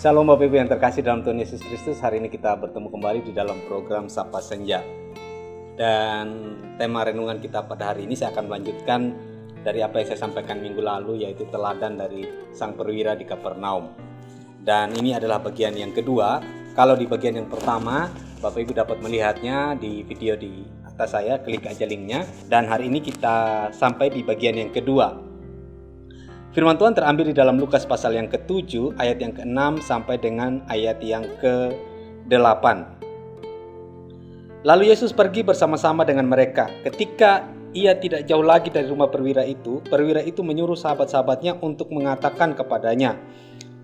Shalom Bapak Ibu yang terkasih dalam Tuhan Yesus Kristus. Hari ini kita bertemu kembali di dalam program Sapa Senja. Dan tema renungan kita pada hari ini saya akan melanjutkan dari apa yang saya sampaikan minggu lalu, yaitu teladan dari sang perwira di Kapernaum. Dan ini adalah bagian yang kedua. Kalau di bagian yang pertama, Bapak Ibu dapat melihatnya di video di atas saya, klik aja linknya. Dan hari ini kita sampai di bagian yang kedua. Firman Tuhan terambil di dalam Lukas pasal yang ke-7 ayat yang ke-6 sampai dengan ayat yang ke-8. Lalu Yesus pergi bersama-sama dengan mereka. Ketika ia tidak jauh lagi dari rumah perwira itu menyuruh sahabat-sahabatnya untuk mengatakan kepadanya,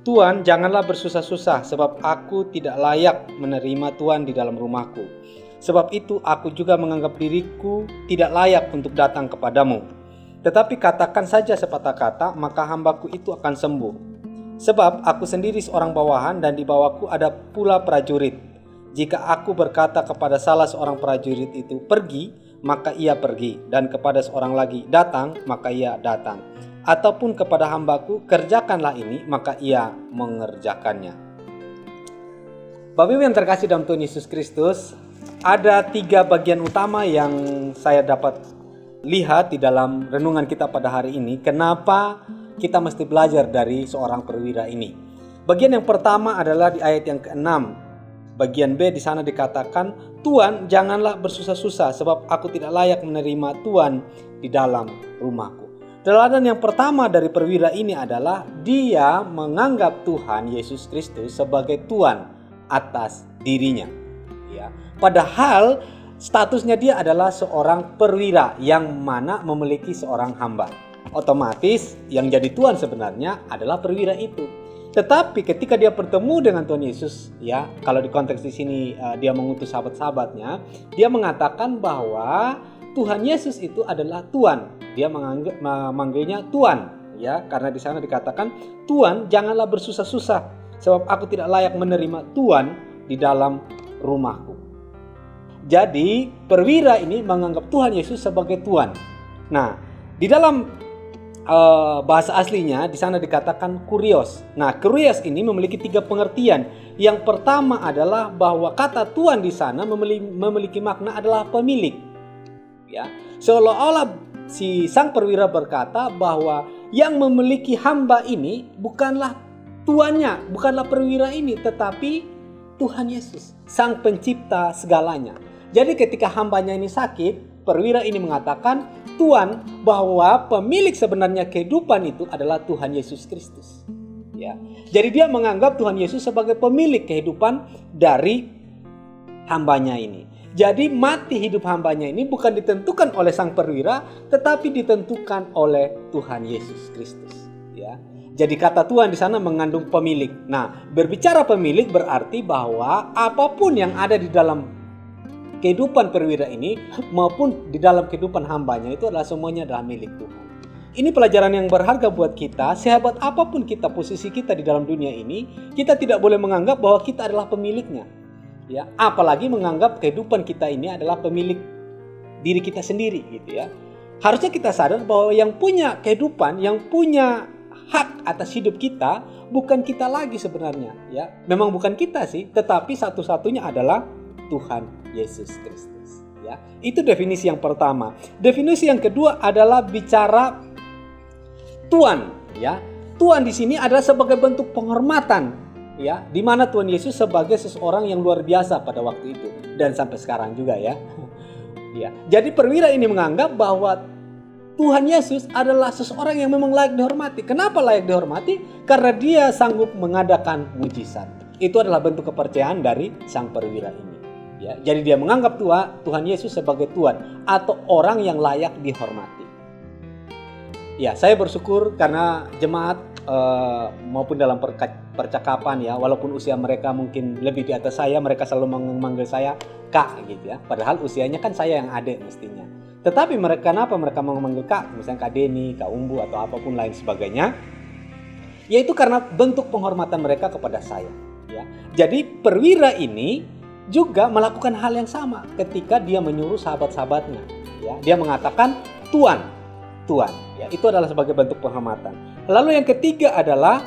"Tuan, janganlah bersusah-susah, sebab aku tidak layak menerima Tuan di dalam rumahku. Sebab itu aku juga menganggap diriku tidak layak untuk datang kepadamu. Tetapi katakan saja sepatah kata, maka hambaku itu akan sembuh. Sebab aku sendiri seorang bawahan dan di bawahku ada pula prajurit. Jika aku berkata kepada salah seorang prajurit itu, 'Pergi,' maka ia pergi. Dan kepada seorang lagi, 'Datang,' maka ia datang. Ataupun kepada hambaku, 'Kerjakanlah ini,' maka ia mengerjakannya." Bapak Ibu yang terkasih dalam Tuhan Yesus Kristus, ada 3 bagian utama yang saya dapat lihat di dalam renungan kita pada hari ini. Kenapa kita mesti belajar dari seorang perwira ini? Bagian yang pertama adalah di ayat yang ke-6. Bagian B di sana dikatakan, "Tuan, janganlah bersusah-susah, sebab aku tidak layak menerima Tuan di dalam rumahku." Teladan yang pertama dari perwira ini adalah dia menganggap Tuhan Yesus Kristus sebagai Tuan atas dirinya. Ya, padahal statusnya dia adalah seorang perwira yang mana memiliki seorang hamba. Otomatis yang jadi tuan sebenarnya adalah perwira itu. Tetapi ketika dia bertemu dengan Tuhan Yesus, ya, kalau di konteks di sini dia mengutus sahabat-sahabatnya, dia mengatakan bahwa Tuhan Yesus itu adalah Tuan. Dia memanggilnya Tuan, ya, karena di sana dikatakan, "Tuan, janganlah bersusah-susah, sebab aku tidak layak menerima Tuan di dalam rumahku." Jadi perwira ini menganggap Tuhan Yesus sebagai Tuan. Nah, di dalam bahasa aslinya di sana dikatakan kurios. Nah, kurios ini memiliki 3 pengertian. Yang pertama adalah bahwa kata Tuan di sana memiliki makna adalah pemilik. Ya, seolah-olah si sang perwira berkata bahwa yang memiliki hamba ini bukanlah tuannya, bukanlah perwira ini, tetapi Tuhan Yesus, sang pencipta segalanya. Jadi ketika hambanya ini sakit, perwira ini mengatakan, "Tuan, bahwa pemilik sebenarnya kehidupan itu adalah Tuhan Yesus Kristus." Ya. Jadi dia menganggap Tuhan Yesus sebagai pemilik kehidupan dari hambanya ini. Jadi mati hidup hambanya ini bukan ditentukan oleh sang perwira, tetapi ditentukan oleh Tuhan Yesus Kristus. Ya. Jadi kata Tuhan di sana mengandung pemilik. Nah, berbicara pemilik berarti bahwa apapun yang ada di dalam kehidupan perwira ini maupun di dalam kehidupan hambanya itu adalah semuanya adalah milik Tuhan. Ini pelajaran yang berharga buat kita. Sehebat apapun kita, posisi kita di dalam dunia ini, kita tidak boleh menganggap bahwa kita adalah pemiliknya. Ya, apalagi menganggap kehidupan kita ini adalah pemilik diri kita sendiri, gitu ya. Harusnya kita sadar bahwa yang punya kehidupan, yang punya hak atas hidup kita bukan kita lagi sebenarnya, ya. Memang bukan kita sih, tetapi satu-satunya adalah Tuhan Yesus Kristus, ya. Itu definisi yang pertama. Definisi yang kedua adalah bicara Tuan, ya. Tuan di sini adalah sebagai bentuk penghormatan, ya, di mana Tuhan Yesus sebagai seseorang yang luar biasa pada waktu itu dan sampai sekarang juga, ya. Ya. Jadi perwira ini menganggap bahwa Tuhan Yesus adalah seseorang yang memang layak dihormati. Kenapa layak dihormati? Karena dia sanggup mengadakan mujizat. Itu adalah bentuk kepercayaan dari sang perwira ini. Ya, jadi dia menganggap Tuhan Yesus sebagai Tuhan atau orang yang layak dihormati. Ya, saya bersyukur karena jemaat maupun dalam percakapan, ya, walaupun usia mereka mungkin lebih di atas saya, mereka selalu memanggil saya Kak, gitu ya. Padahal usianya kan saya yang adik mestinya. Tetapi kenapa mereka memanggil Kak, misalnya Kak Deni, Kak Umbu atau apapun lain sebagainya? Yaitu karena bentuk penghormatan mereka kepada saya. Ya. Jadi perwira ini juga melakukan hal yang sama ketika dia menyuruh sahabat-sahabatnya. Ya, dia mengatakan Tuan. Ya, itu adalah sebagai bentuk penghormatan. Lalu yang ketiga adalah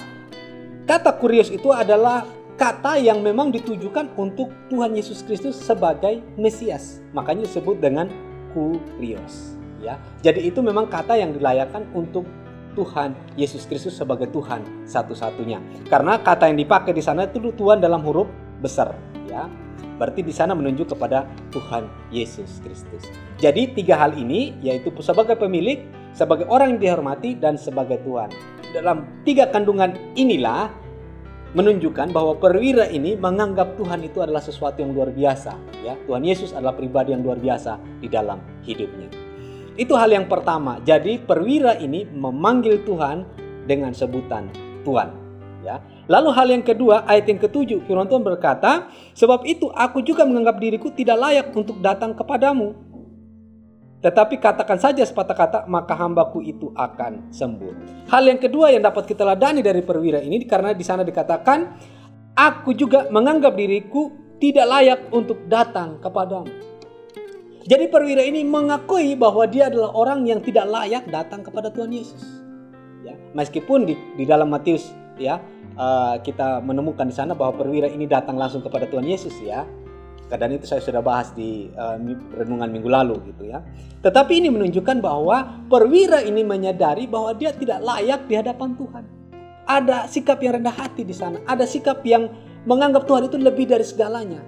kata kurios itu adalah kata yang memang ditujukan untuk Tuhan Yesus Kristus sebagai Mesias. Makanya disebut dengan kurios. Ya, jadi itu memang kata yang dilayakkan untuk Tuhan Yesus Kristus sebagai Tuhan satu-satunya. Karena kata yang dipakai di sana itu Tuhan dalam huruf besar. Ya, berarti di sana menunjuk kepada Tuhan Yesus Kristus. Jadi 3 hal ini, yaitu sebagai pemilik, sebagai orang yang dihormati, dan sebagai Tuhan. Dalam 3 kandungan inilah menunjukkan bahwa perwira ini menganggap Tuhan itu adalah sesuatu yang luar biasa. Ya, Tuhan Yesus adalah pribadi yang luar biasa di dalam hidupnya. Itu hal yang pertama. Jadi perwira ini memanggil Tuhan dengan sebutan Tuhan. Ya. Lalu hal yang kedua, ayat yang ke-7, firman Tuhan berkata, sebab itu aku juga menganggap diriku tidak layak untuk datang kepadamu. Tetapi katakan saja sepatah kata, maka hambaku itu akan sembuh. Hal yang kedua yang dapat kita ladani dari perwira ini, karena di sana dikatakan, aku juga menganggap diriku tidak layak untuk datang kepadamu. Jadi perwira ini mengakui bahwa dia adalah orang yang tidak layak datang kepada Tuhan Yesus. Ya, meskipun di dalam Matius, ya, kita menemukan di sana bahwa perwira ini datang langsung kepada Tuhan Yesus, ya. Dan itu saya sudah bahas di renungan minggu lalu gitu ya. Tetapi ini menunjukkan bahwa perwira ini menyadari bahwa dia tidak layak di hadapan Tuhan. Ada sikap yang rendah hati di sana. Ada sikap yang menganggap Tuhan itu lebih dari segalanya.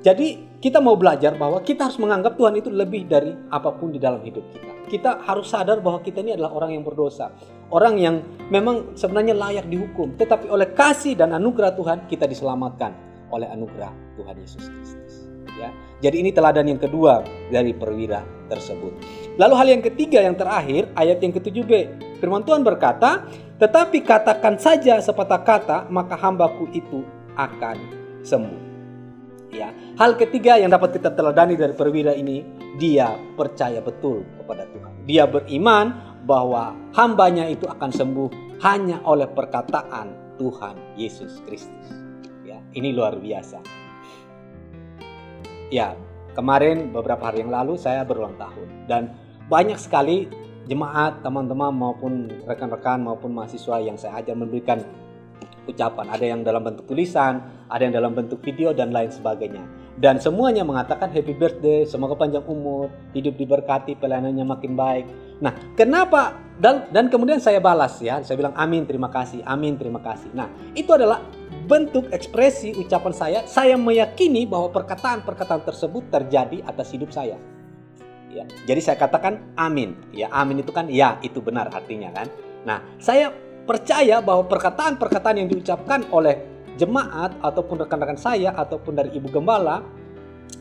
Jadi kita mau belajar bahwa kita harus menganggap Tuhan itu lebih dari apapun di dalam hidup kita. Kita harus sadar bahwa kita ini adalah orang yang berdosa. Orang yang memang sebenarnya layak dihukum. Tetapi oleh kasih dan anugerah Tuhan kita diselamatkan oleh anugerah Tuhan Yesus Kristus. Ya. Jadi ini teladan yang kedua dari perwira tersebut. Lalu hal yang ketiga yang terakhir, ayat yang ke-7b. Firman Tuhan berkata, tetapi katakan saja sepatah kata, maka hambaku itu akan sembuh. Ya. Hal ketiga yang dapat kita teladani dari perwira ini, dia percaya betul kepada Tuhan. Dia beriman bahwa hambanya itu akan sembuh hanya oleh perkataan Tuhan Yesus Kristus. Ya, ini luar biasa. Ya, kemarin beberapa hari yang lalu saya berulang tahun dan banyak sekali jemaat, teman-teman maupun rekan-rekan maupun mahasiswa yang saya ajar memberikan ucapan. Ada yang dalam bentuk tulisan, ada yang dalam bentuk video dan lain sebagainya. Dan semuanya mengatakan happy birthday, semoga panjang umur, hidup diberkati, pelayanannya makin baik. Nah, kenapa? Dan kemudian saya balas ya, saya bilang amin terima kasih, amin terima kasih. Nah, itu adalah bentuk ekspresi ucapan saya meyakini bahwa perkataan-perkataan tersebut terjadi atas hidup saya. Ya, jadi saya katakan amin. Ya, amin itu kan ya, itu benar artinya kan. Nah, saya percaya bahwa perkataan-perkataan yang diucapkan oleh jemaat ataupun rekan-rekan saya ataupun dari ibu gembala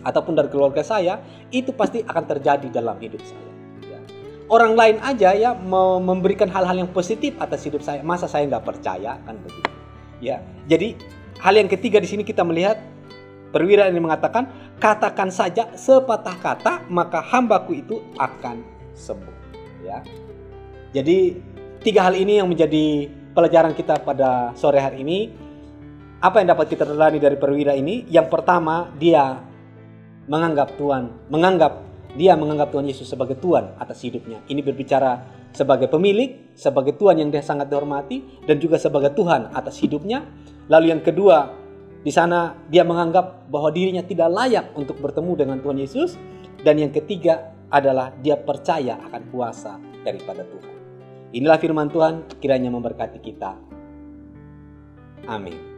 ataupun dari keluarga saya itu pasti akan terjadi dalam hidup saya. Ya. Orang lain aja ya memberikan hal-hal yang positif atas hidup saya, masa saya nggak percaya kan begitu? Ya, jadi hal yang ketiga di sini kita melihat perwira ini mengatakan katakan saja sepatah kata maka hambaku itu akan sembuh. Ya, jadi 3 hal ini yang menjadi pelajaran kita pada sore hari ini. Apa yang dapat kita teladani dari perwira ini? Yang pertama, dia menganggap Tuhan Yesus sebagai Tuhan atas hidupnya. Ini berbicara sebagai pemilik, sebagai Tuhan yang dia sangat dihormati, dan juga sebagai Tuhan atas hidupnya. Lalu yang kedua, di sana dia menganggap bahwa dirinya tidak layak untuk bertemu dengan Tuhan Yesus. Dan yang ketiga adalah dia percaya akan kuasa daripada Tuhan. Inilah firman Tuhan, kiranya memberkati kita. Amin.